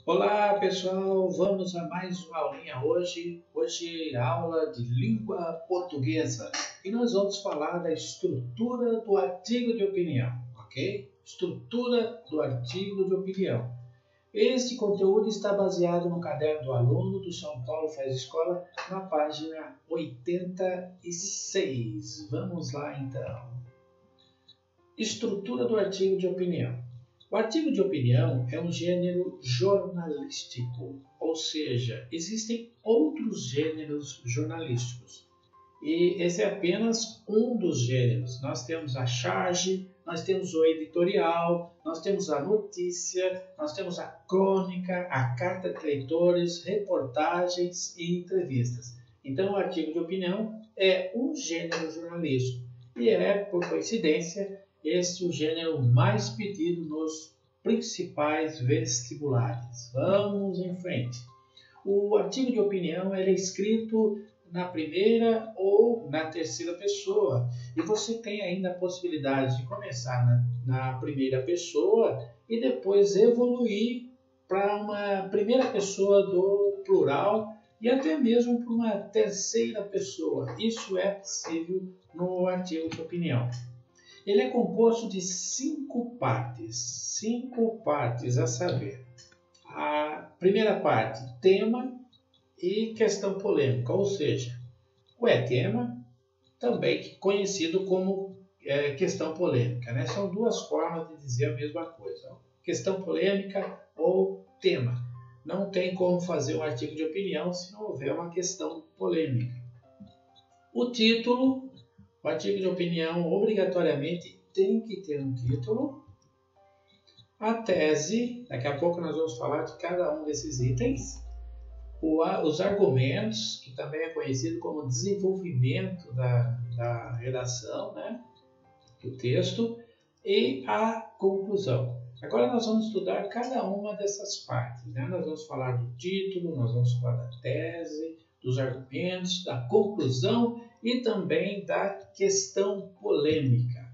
Olá pessoal, vamos a mais uma aulinha hoje. Hoje aula de língua portuguesa e nós vamos falar da estrutura do artigo de opinião, ok? Estrutura do artigo de opinião. Este conteúdo está baseado no caderno do aluno do São Paulo Faz Escola, na página 86. Vamos lá então. Estrutura do artigo de opinião. O artigo de opinião é um gênero jornalístico, ou seja, existem outros gêneros jornalísticos. E esse é apenas um dos gêneros. Nós temos a charge, nós temos o editorial, nós temos a notícia, nós temos a crônica, a carta de leitores, reportagens e entrevistas. Então, o artigo de opinião é um gênero jornalístico e é, por coincidência, esse é o gênero mais pedido nos principais vestibulares. Vamos em frente. O artigo de opinião é escrito na primeira ou na terceira pessoa. E você tem ainda a possibilidade de começar na primeira pessoa e depois evoluir para uma primeira pessoa do plural e até mesmo para uma terceira pessoa. Isso é possível no artigo de opinião. Ele é composto de cinco partes, a saber, a primeira parte, tema e questão polêmica, ou seja, o tema, também conhecido como questão polêmica, né? São duas formas de dizer a mesma coisa, questão polêmica ou tema. Não tem como fazer um artigo de opinião se não houver uma questão polêmica. O título. O artigo de opinião obrigatoriamente tem que ter um título. A tese, daqui a pouco nós vamos falar de cada um desses itens. Os argumentos, que também é conhecido como desenvolvimento da redação, né, do texto, e a conclusão. Agora nós vamos estudar cada uma dessas partes, né? Nós vamos falar do título, nós vamos falar da tese, dos argumentos, da conclusão e também da questão polêmica.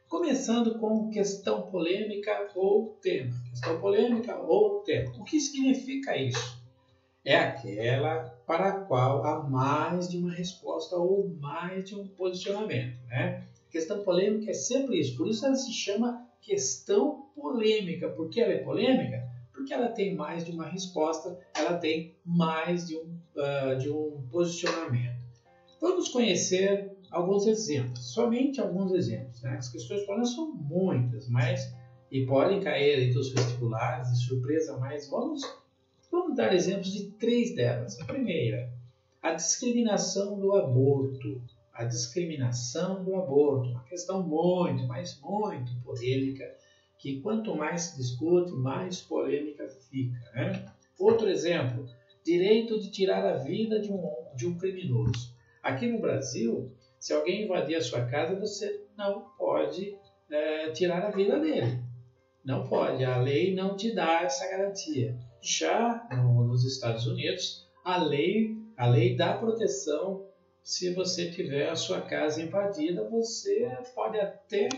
Começando com questão polêmica ou tema. Questão polêmica ou tema. O que significa isso? É aquela para a qual há mais de uma resposta ou mais de um posicionamento, né? Questão polêmica é sempre isso. Por isso ela se chama questão polêmica. Por que ela é polêmica? Porque ela tem mais de uma resposta, ela tem mais de um posicionamento. Vamos conhecer alguns exemplos, somente alguns exemplos, né? As questões polêmicas são muitas, e podem cair entre os vestibulares de surpresa, mas vamos dar exemplos de três delas. A primeira, a discriminação do aborto. A discriminação do aborto, uma questão muito, mas muito polêmica, que quanto mais se discute, mais polêmica fica, né? Outro exemplo, direito de tirar a vida de um criminoso. Aqui no Brasil, se alguém invadir a sua casa, você não pode tirar a vida dele. Não pode, a lei não te dá essa garantia. Já nos Estados Unidos, a lei dá proteção. Se você tiver a sua casa invadida, você pode até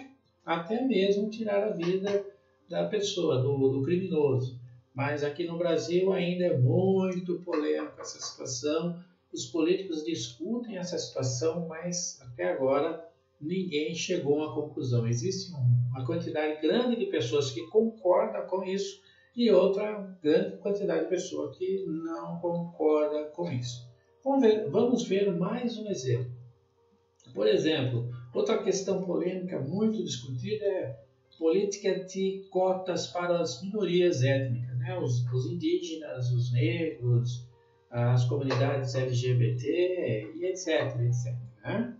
mesmo tirar a vida da pessoa, do criminoso. Mas aqui no Brasil ainda é muito polêmica essa situação. Os políticos discutem essa situação, mas até agora ninguém chegou a uma conclusão. Existe uma quantidade grande de pessoas que concordam com isso e outra grande quantidade de pessoas que não concorda com isso. Vamos ver mais um exemplo. Por exemplo, outra questão polêmica muito discutida é política de cotas para as minorias étnicas, né? Os indígenas, os negros, as comunidades LGBT e etc. Né?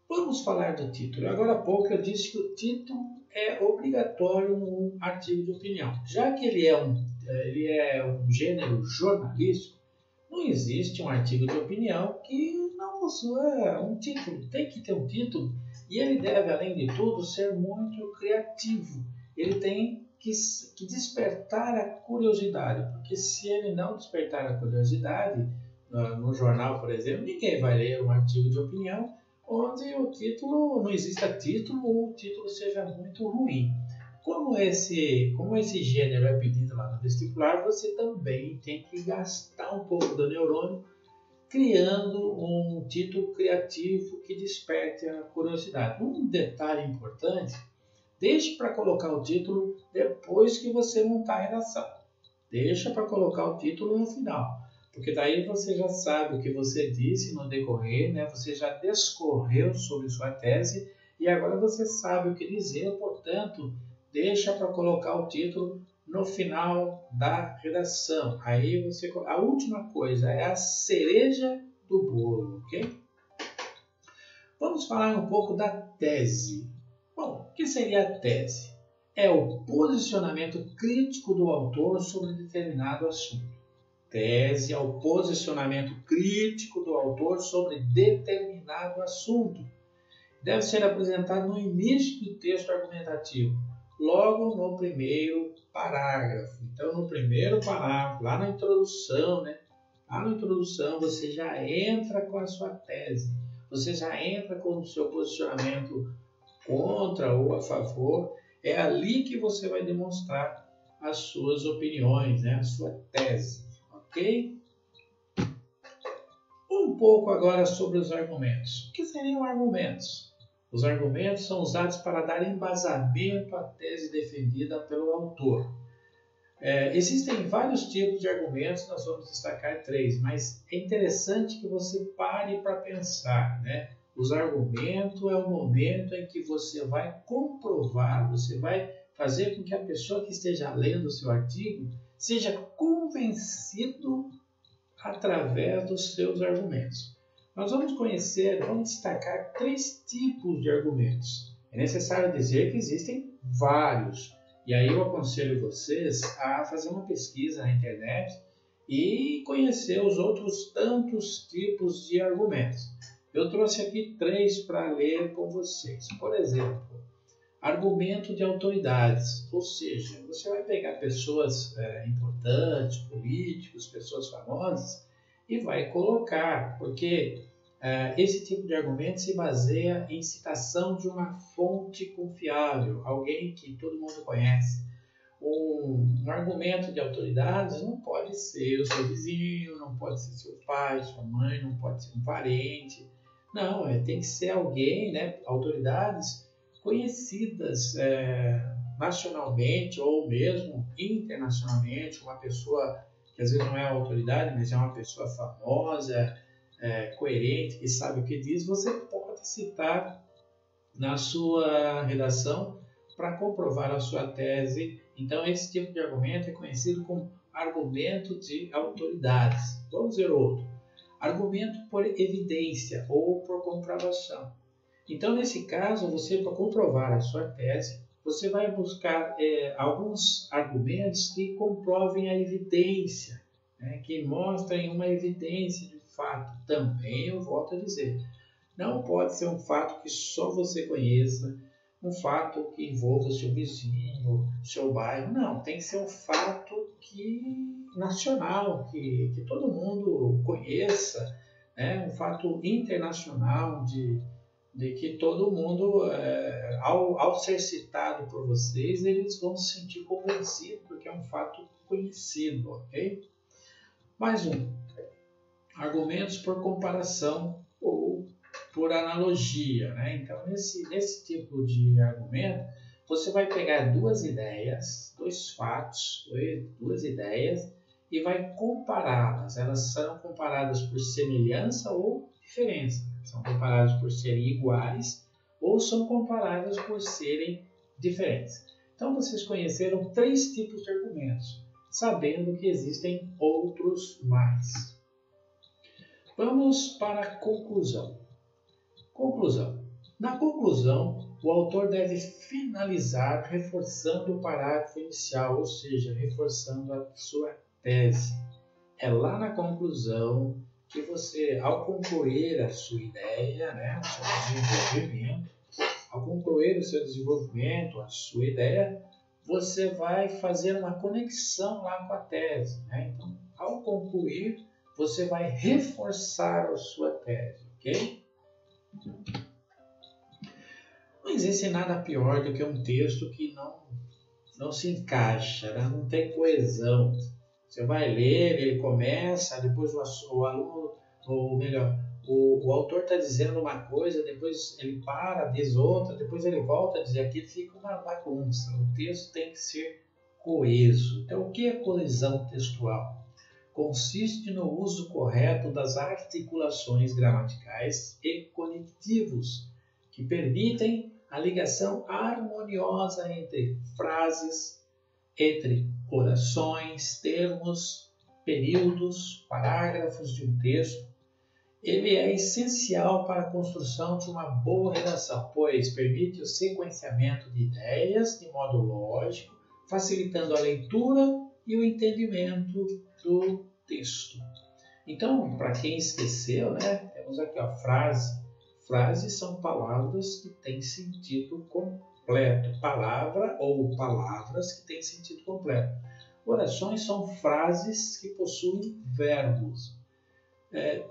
Vamos falar do título. Agora há pouco eu disse que o título é obrigatório no artigo de opinião. Já que ele é um gênero jornalístico, não existe um artigo de opinião que não possua um título. Tem que ter um título e ele deve, além de tudo, ser muito criativo. Ele tem que despertar a curiosidade, porque se ele não despertar a curiosidade, no jornal, por exemplo, ninguém vai ler um artigo de opinião onde o título não exista título ou o título seja muito ruim. Como esse gênero é pedido lá no vestibular, você também tem que gastar um pouco do neurônio criando um título criativo que desperte a curiosidade. Um detalhe importante, deixe para colocar o título depois que você montar a redação. Deixa para colocar o título no final, porque daí você já sabe o que você disse no decorrer, né? Você já discorreu sobre sua tese e agora você sabe o que dizer, portanto, deixa para colocar o título no final da redação. Aí você, a última coisa é a cereja do bolo, ok? Vamos falar um pouco da tese. Bom, o que seria a tese? É o posicionamento crítico do autor sobre determinado assunto. Tese é o posicionamento crítico do autor sobre determinado assunto. Deve ser apresentado no início do texto argumentativo, logo no primeiro parágrafo. Então, no primeiro parágrafo, lá na introdução, né? Lá na introdução, você já entra com a sua tese. Você já entra com o seu posicionamento contra ou a favor. É ali que você vai demonstrar as suas opiniões, né? A sua tese, ok? Um pouco agora sobre os argumentos. O que seriam argumentos? Os argumentos são usados para dar embasamento à tese defendida pelo autor. Existem vários tipos de argumentos, nós vamos destacar 3, mas é interessante que você pare para pensar, né? Os argumentos é o momento em que você vai comprovar, você vai fazer com que a pessoa que esteja lendo o seu artigo seja convencido através dos seus argumentos. Nós vamos destacar 3 tipos de argumentos. É necessário dizer que existem vários. E aí eu aconselho vocês a fazer uma pesquisa na internet e conhecer os outros tantos tipos de argumentos. Eu trouxe aqui 3 para ler com vocês. Por exemplo, argumento de autoridades. Ou seja, você vai pegar pessoas importantes, políticos, pessoas famosas e vai colocar, porque esse tipo de argumento se baseia em citação de uma fonte confiável, alguém que todo mundo conhece. Um argumento de autoridades não pode ser o seu vizinho, não pode ser seu pai, sua mãe, não pode ser um parente. Não, tem que ser alguém, né, autoridades conhecidas nacionalmente ou mesmo internacionalmente, uma pessoa que às vezes não é autoridade, mas é uma pessoa famosa, coerente, que sabe o que diz, você pode citar na sua redação para comprovar a sua tese. Então, esse tipo de argumento é conhecido como argumento de autoridades. Vamos ver outro. Argumento por evidência ou por comprovação. Então, nesse caso, você, para comprovar a sua tese, você vai buscar alguns argumentos que comprovem a evidência, né, que mostrem uma evidência de fato. Também eu volto a dizer, não pode ser um fato que só você conheça, um fato que envolva o seu vizinho, o seu bairro. Não, tem que ser um fato nacional, que todo mundo conheça, né? Um fato internacional de que todo mundo, ao ser citado por vocês, eles vão se sentir convencidos, porque é um fato conhecido, ok? Mais um. Argumentos por comparação ou por analogia, né? Então, nesse tipo de argumento, você vai pegar 2 ideias, 2 fatos, 2 ideias, e vai compará-las. Elas são comparadas por semelhança ou diferença. São comparadas por serem iguais ou são comparadas por serem diferentes. Então, vocês conheceram 3 tipos de argumentos, sabendo que existem outros mais. Vamos para a conclusão. Conclusão. Na conclusão, o autor deve finalizar reforçando o parágrafo inicial, ou seja, reforçando a sua tese. É lá na conclusão que você, ao concluir a sua ideia, né, o seu desenvolvimento, ao concluir o seu desenvolvimento, a sua ideia, você vai fazer uma conexão lá com a tese, né? Então, ao concluir, você vai reforçar a sua tese, ok? Não existe nada pior do que um texto que não se encaixa, né? Não tem coesão. Você vai ler, ele começa, depois o aluno, ou melhor, o autor está dizendo uma coisa, depois ele para, diz outra, depois ele volta a dizer aquilo, fica uma bagunça. O texto tem que ser coeso. Então, o que é coesão textual? Consiste no uso correto das articulações gramaticais e conectivos, que permitem a ligação harmoniosa entre frases, entre orações, termos, períodos, parágrafos de um texto. Ele é essencial para a construção de uma boa redação, pois permite o sequenciamento de ideias de modo lógico, facilitando a leitura e o entendimento do texto. Então, para quem esqueceu, né, temos aqui a frase. Frases são palavras que têm sentido completo. Palavra ou palavras que têm sentido completo. Orações são frases que possuem verbos.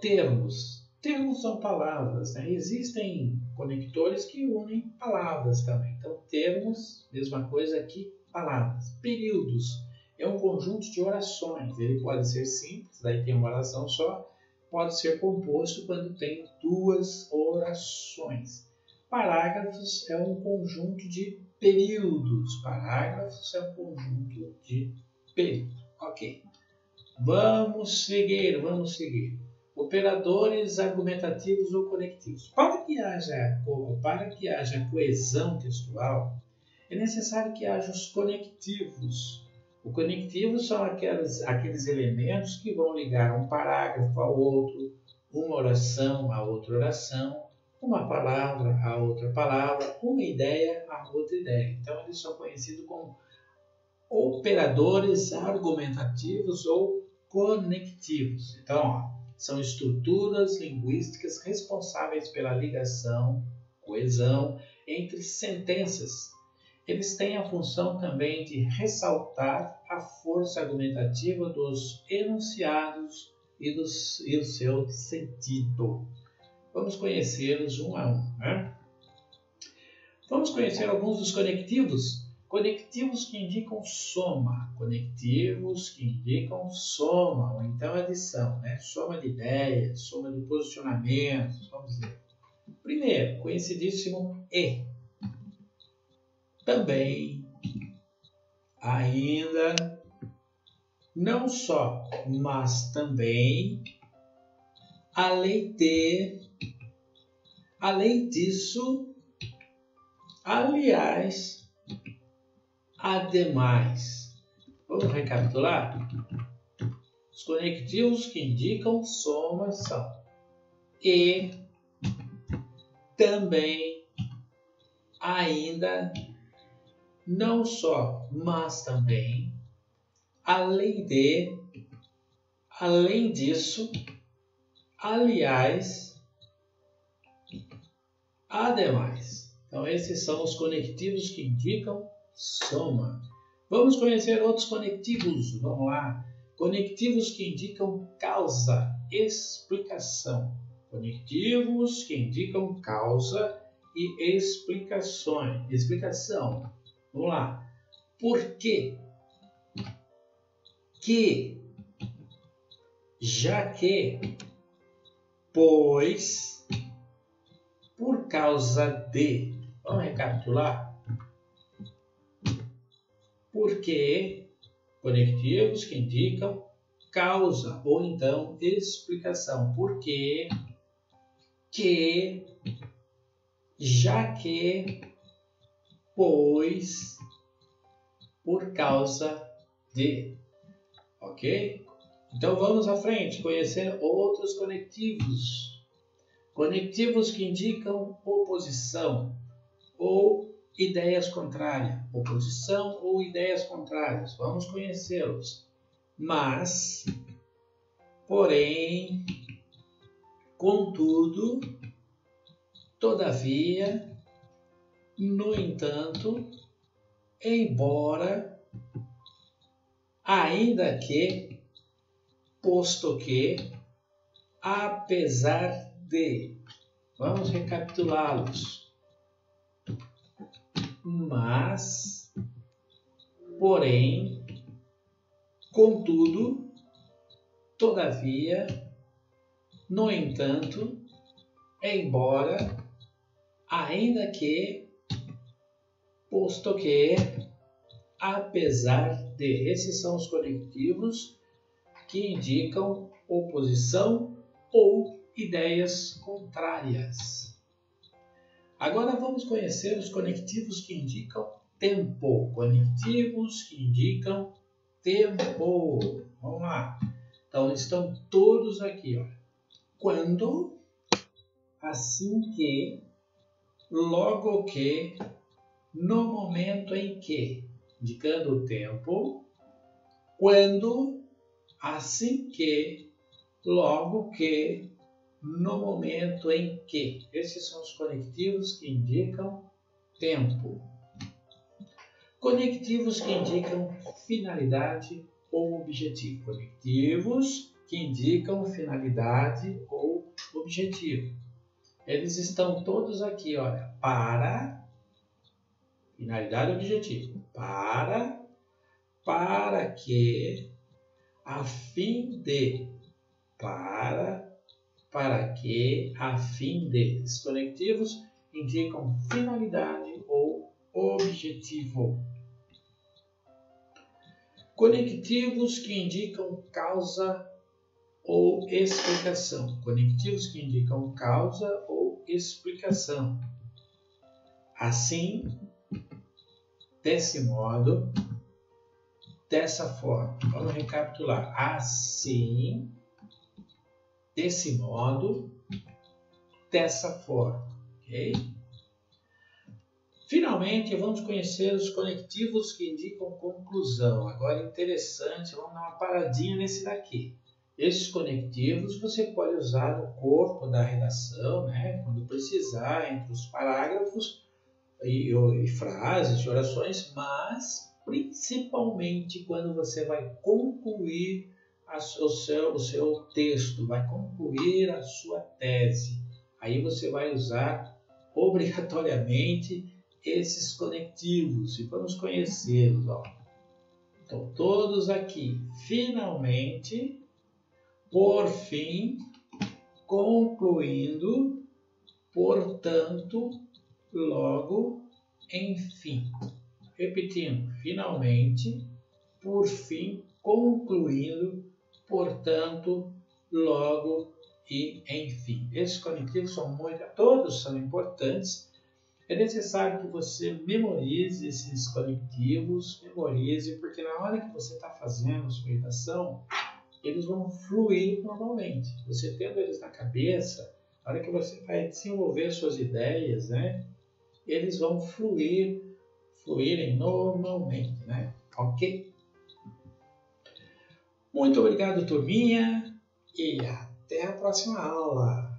Termos. Termos são palavras, né? Existem conectores que unem palavras também. Então, termos, mesma coisa que palavras. Períodos. É um conjunto de orações. Ele pode ser simples, daí tem uma oração só. Pode ser composto quando tem duas orações. Parágrafos é um conjunto de períodos. Parágrafos é um conjunto de períodos. Ok. Vamos seguir. Operadores argumentativos ou conectivos. Para que haja coesão textual, é necessário que haja os conectivos. Os conectivos são aqueles elementos que vão ligar um parágrafo ao outro, uma oração a outra oração, uma palavra a outra palavra, uma ideia a outra ideia. Então, eles são conhecidos como operadores argumentativos ou conectivos. Então, são estruturas linguísticas responsáveis pela ligação, coesão entre sentenças. Eles têm a função também de ressaltar a força argumentativa dos enunciados e o seu sentido. Vamos conhecê-los um a um, né? Vamos conhecer alguns dos conectivos. Conectivos que indicam soma. Conectivos que indicam soma, ou então adição, né? Soma de ideias, soma de posicionamentos. Vamos ver. Primeiro, conhecidíssimo e. Também, ainda, não só, mas também, além de, além disso, aliás, ademais. Vamos recapitular? Os conectivos que indicam soma são e, também, ainda, não só, mas também, além de, além disso, aliás, ademais. Então, esses são os conectivos que indicam soma. Vamos conhecer outros conectivos. Vamos lá. Conectivos que indicam causa, explicação. Conectivos que indicam causa e explicação. Vamos lá. Por quê? Que, já que, pois, por causa de. Vamos recapitular? Porque, conectivos que indicam causa ou então explicação. Por quê? Que, já que, pois, por causa de. Ok? Então vamos à frente, conhecer outros conectivos. Conectivos que indicam oposição ou ideias contrárias. Oposição ou ideias contrárias. Vamos conhecê-los. Mas, porém, contudo, todavia, no entanto, embora, ainda que, posto que, apesar de. Vamos recapitulá-los. Mas, porém, contudo, todavia, no entanto, embora, ainda que, posto que, apesar de. Esses são os conectivos que indicam oposição ou ideias contrárias. Agora vamos conhecer os conectivos que indicam tempo. Conectivos que indicam tempo. Vamos lá. Então estão todos aqui, ó. Quando, assim que, logo que, no momento em que, indicando o tempo. Quando, assim que, logo que, no momento em que. Esses são os conectivos que indicam tempo. Conectivos que indicam finalidade ou objetivo. Conectivos que indicam finalidade ou objetivo. Eles estão todos aqui, olha. Para, finalidade e objetivo. Para que, a fim de. Para que, a fim de. Esses conectivos indicam finalidade ou objetivo. Conectivos que indicam causa ou explicação. Conectivos que indicam causa ou explicação. Assim, desse modo, dessa forma. Vamos recapitular. Assim, desse modo, dessa forma. Ok? Finalmente, vamos conhecer os conectivos que indicam conclusão. Agora, interessante, vamos dar uma paradinha nesse daqui. Esses conectivos você pode usar no corpo da redação, né? Quando precisar, entre os parágrafos e frases de orações, mas principalmente quando você vai concluir o seu texto, vai concluir a sua tese. Aí você vai usar obrigatoriamente esses conectivos e vamos conhecê-los. Estão todos aqui. Finalmente, por fim, concluindo, portanto, logo, enfim. Repetindo, finalmente, por fim, concluindo, portanto, logo e enfim. Esses conectivos todos são importantes. É necessário que você memorize esses conectivos, porque na hora que você está fazendo a sua redação, eles vão fluir normalmente. Você tendo eles na cabeça, na hora que você vai desenvolver suas ideias, né, eles vão fluírem normalmente, né? Ok? Muito obrigado, turminha, e até a próxima aula.